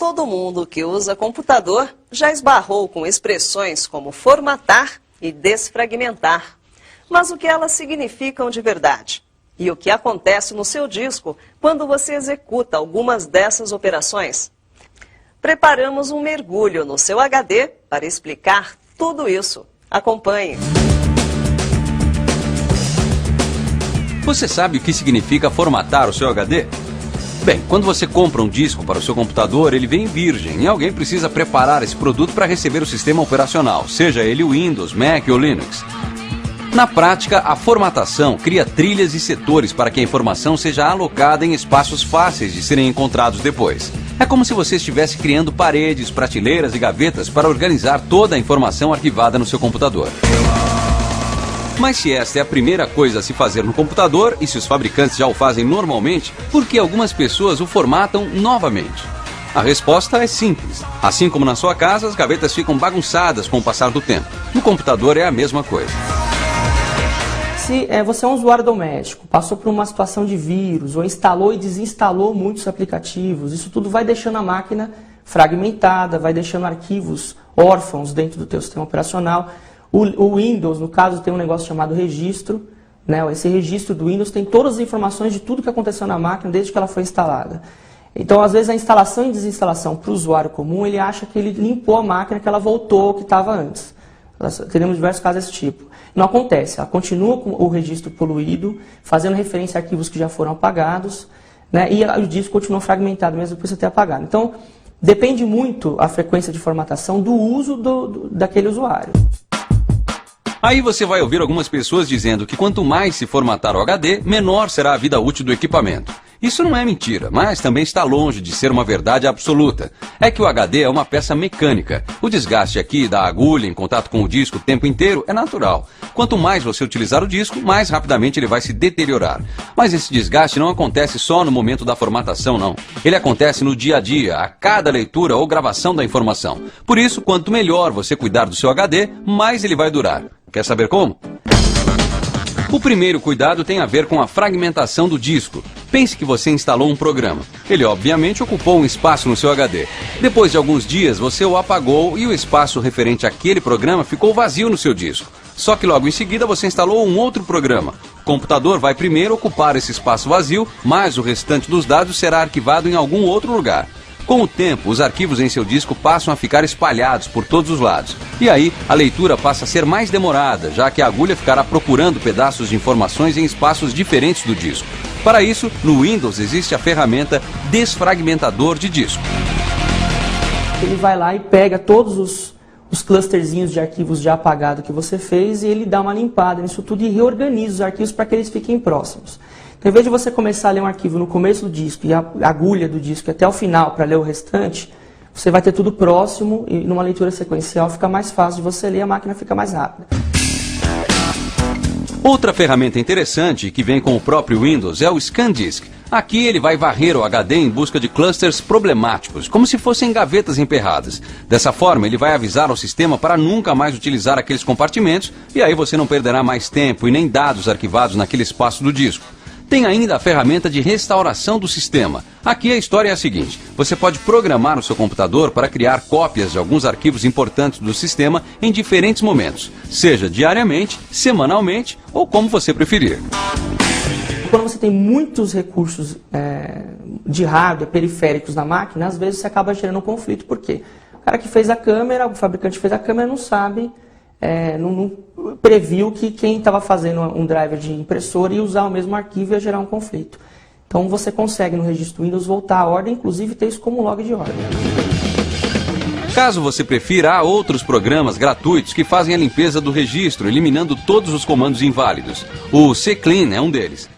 Todo mundo que usa computador já esbarrou com expressões como formatar e desfragmentar. Mas o que elas significam de verdade? E o que acontece no seu disco quando você executa algumas dessas operações? Preparamos um mergulho no seu HD para explicar tudo isso. Acompanhe. Você sabe o que significa formatar o seu HD? Bem, quando você compra um disco para o seu computador, ele vem virgem e alguém precisa preparar esse produto para receber o sistema operacional, seja ele Windows, Mac ou Linux. Na prática, a formatação cria trilhas e setores para que a informação seja alocada em espaços fáceis de serem encontrados depois. É como se você estivesse criando paredes, prateleiras e gavetas para organizar toda a informação arquivada no seu computador. Mas se esta é a primeira coisa a se fazer no computador, e se os fabricantes já o fazem normalmente, por que algumas pessoas o formatam novamente? A resposta é simples. Assim como na sua casa, as gavetas ficam bagunçadas com o passar do tempo. No computador é a mesma coisa. Se você é um usuário doméstico, passou por uma situação de vírus, ou instalou e desinstalou muitos aplicativos, isso tudo vai deixando a máquina fragmentada, vai deixando arquivos órfãos dentro do teu sistema operacional. O Windows, no caso, tem um negócio chamado registro, né? Esse registro do Windows tem todas as informações de tudo que aconteceu na máquina desde que ela foi instalada. Então, às vezes, a instalação e desinstalação para o usuário comum, ele acha que ele limpou a máquina, que ela voltou ao que estava antes. Nós teremos diversos casos desse tipo. Não acontece, ela continua com o registro poluído, fazendo referência a arquivos que já foram apagados, né? E o disco continua fragmentado mesmo depois de ter apagado. Então, depende muito a frequência de formatação do uso daquele usuário. Aí você vai ouvir algumas pessoas dizendo que quanto mais se formatar o HD, menor será a vida útil do equipamento. Isso não é mentira, mas também está longe de ser uma verdade absoluta. É que o HD é uma peça mecânica. O desgaste aqui da agulha em contato com o disco o tempo inteiro é natural. Quanto mais você utilizar o disco, mais rapidamente ele vai se deteriorar. Mas esse desgaste não acontece só no momento da formatação, não. Ele acontece no dia a dia, a cada leitura ou gravação da informação. Por isso, quanto melhor você cuidar do seu HD, mais ele vai durar. Quer saber como? O primeiro cuidado tem a ver com a fragmentação do disco. Pense que você instalou um programa. Ele obviamente ocupou um espaço no seu HD. Depois de alguns dias você o apagou e o espaço referente àquele programa ficou vazio no seu disco. Só que logo em seguida você instalou um outro programa. O computador vai primeiro ocupar esse espaço vazio, mas o restante dos dados será arquivado em algum outro lugar. Com o tempo, os arquivos em seu disco passam a ficar espalhados por todos os lados. E aí, a leitura passa a ser mais demorada, já que a agulha ficará procurando pedaços de informações em espaços diferentes do disco. Para isso, no Windows existe a ferramenta Desfragmentador de Disco. Ele vai lá e pega todos os clusterzinhos de arquivos já apagados que você fez e ele dá uma limpada nisso tudo e reorganiza os arquivos para que eles fiquem próximos. Então, em vez de você começar a ler um arquivo no começo do disco e a agulha do disco até o final para ler o restante, você vai ter tudo próximo e numa leitura sequencial fica mais fácil de você ler e a máquina fica mais rápida. Outra ferramenta interessante que vem com o próprio Windows é o ScanDisk. Aqui ele vai varrer o HD em busca de clusters problemáticos, como se fossem gavetas emperradas. Dessa forma, ele vai avisar ao sistema para nunca mais utilizar aqueles compartimentos e aí você não perderá mais tempo e nem dados arquivados naquele espaço do disco. Tem ainda a ferramenta de restauração do sistema. Aqui a história é a seguinte: você pode programar o seu computador para criar cópias de alguns arquivos importantes do sistema em diferentes momentos, seja diariamente, semanalmente ou como você preferir. Quando você tem muitos recursos de hardware, periféricos na máquina, às vezes você acaba gerando um conflito. Por quê? O cara que fez a câmera, o fabricante que fez a câmera não sabe, não previu que quem estava fazendo um driver de impressora ia usar o mesmo arquivo e ia gerar um conflito. Então você consegue no registro Windows voltar à ordem, inclusive ter isso como log de ordem. Caso você prefira, há outros programas gratuitos que fazem a limpeza do registro, eliminando todos os comandos inválidos. O CClean é um deles.